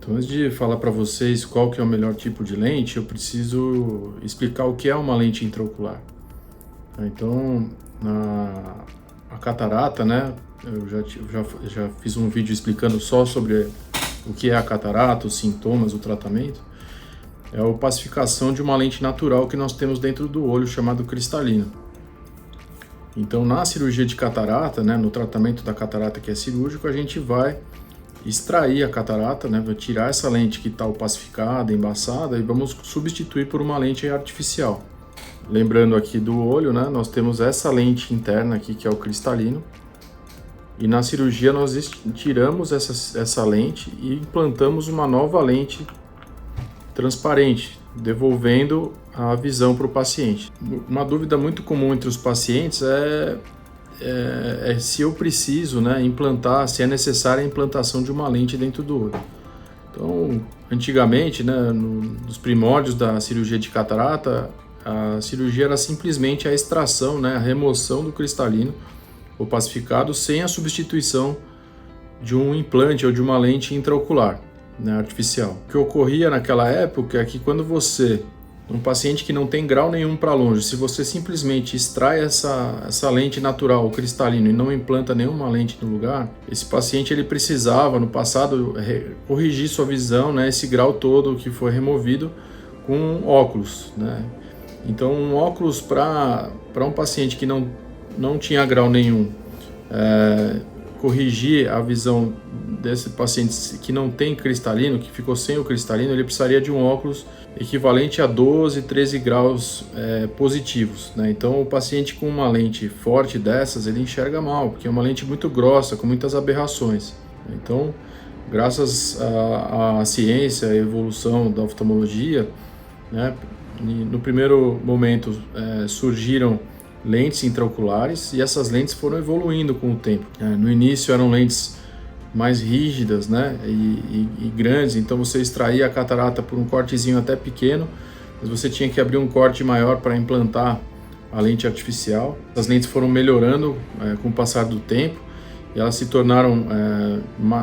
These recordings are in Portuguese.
Então, antes de falar para vocês qual que é o melhor tipo de lente, eu preciso explicar o que é uma lente intraocular. Então, a catarata, né? Eu já fiz um vídeo explicando só sobre o que é a catarata, os sintomas, o tratamento. É a opacificação de uma lente natural que nós temos dentro do olho, chamado cristalino. Então, na cirurgia de catarata, né, no tratamento da catarata que é cirúrgico, a gente vai extrair a catarata, né, vai tirar essa lente que está opacificada, embaçada, e vamos substituir por uma lente artificial. Lembrando aqui do olho, né, nós temos essa lente interna aqui, que é o cristalino, e na cirurgia nós tiramos essa lente e implantamos uma nova lente transparente, devolvendo a visão para o paciente. Uma dúvida muito comum entre os pacientes é se eu preciso, né, implantar, se é necessária a implantação de uma lente dentro do olho. Então, antigamente, né, nos primórdios da cirurgia de catarata, a cirurgia era simplesmente a extração, né, a remoção do cristalino opacificado sem a substituição de um implante ou de uma lente intraocular, né, artificial. O que ocorria naquela época é que quando você, um paciente que não tem grau nenhum para longe, se você simplesmente extrai essa lente natural, o cristalino, e não implanta nenhuma lente no lugar, esse paciente ele precisava, no passado, corrigir sua visão, né, esse grau todo que foi removido, com óculos, né? Então, um óculos para um paciente que não tinha grau nenhum, corrigir a visão desse paciente que não tem cristalino, que ficou sem o cristalino, ele precisaria de um óculos equivalente a 12, 13 graus positivos, né? Então, o paciente com uma lente forte dessas, ele enxerga mal, porque é uma lente muito grossa, com muitas aberrações. Então, graças à ciência, à evolução da oftalmologia, né, no primeiro momento surgiram lentes intraoculares e essas lentes foram evoluindo com o tempo. No início eram lentes mais rígidas, né, e grandes, então você extraía a catarata por um cortezinho até pequeno, mas você tinha que abrir um corte maior para implantar a lente artificial. As lentes foram melhorando com o passar do tempo e elas se tornaram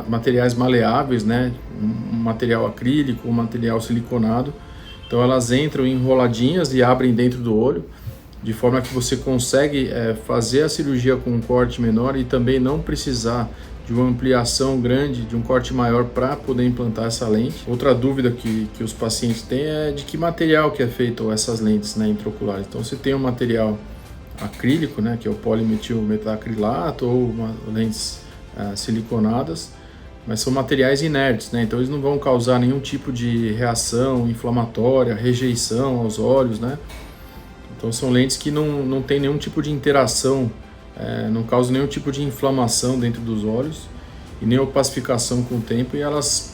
materiais maleáveis, né, um material acrílico, um material siliconado. Então elas entram enroladinhas e abrem dentro do olho, de forma que você consegue fazer a cirurgia com um corte menor e também não precisar de uma ampliação grande, de um corte maior para poder implantar essa lente. Outra dúvida que os pacientes têm é de que material que é feito essas lentes, né, intraoculares. Então você tem um material acrílico, né, que é o polimetilmetacrilato, ou lentes siliconadas, mas são materiais inertes, né? Então eles não vão causar nenhum tipo de reação inflamatória, rejeição aos olhos, né? Então são lentes que não tem nenhum tipo de interação, não causam nenhum tipo de inflamação dentro dos olhos e nem opacificação com o tempo, e elas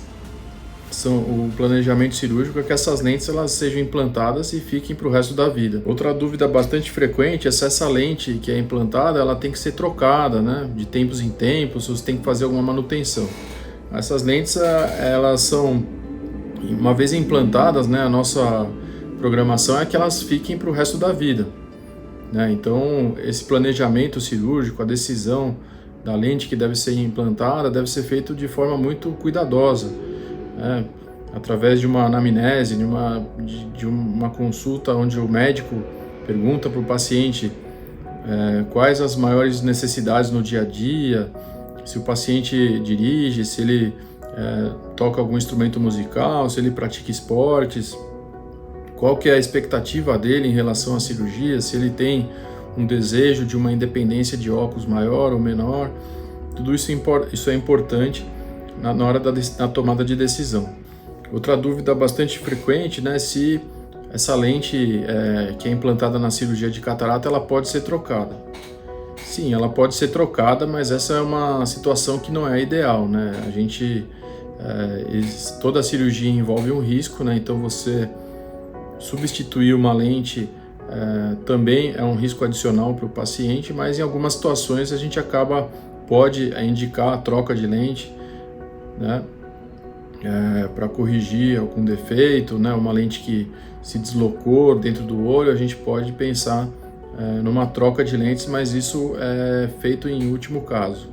são, o planejamento cirúrgico é que essas lentes elas sejam implantadas e fiquem para o resto da vida. Outra dúvida bastante frequente é se essa lente que é implantada ela tem que ser trocada, né, de tempos em tempos, se você tem que fazer alguma manutenção. Essas lentes, elas são, uma vez implantadas, né, a nossa programação é que elas fiquem para o resto da vida, né? Então, esse planejamento cirúrgico, a decisão da lente que deve ser implantada, deve ser feito de forma muito cuidadosa, né? Através de uma anamnese, de uma consulta onde o médico pergunta para o paciente quais as maiores necessidades no dia a dia, se o paciente dirige, se ele toca algum instrumento musical, se ele pratica esportes, qual que é a expectativa dele em relação à cirurgia, se ele tem um desejo de uma independência de óculos maior ou menor. Tudo isso é importante na hora da tomada de decisão. Outra dúvida bastante frequente, né, se essa lente que é implantada na cirurgia de catarata, ela pode ser trocada. Sim, ela pode ser trocada, mas essa é uma situação que não é ideal, né? Toda a cirurgia envolve um risco, né? Então você substituir uma lente também é um risco adicional para o paciente, mas em algumas situações a gente pode indicar a troca de lente, né? Para corrigir algum defeito, né? Uma lente que se deslocou dentro do olho, a gente pode pensar numa troca de lentes, mas isso é feito em último caso.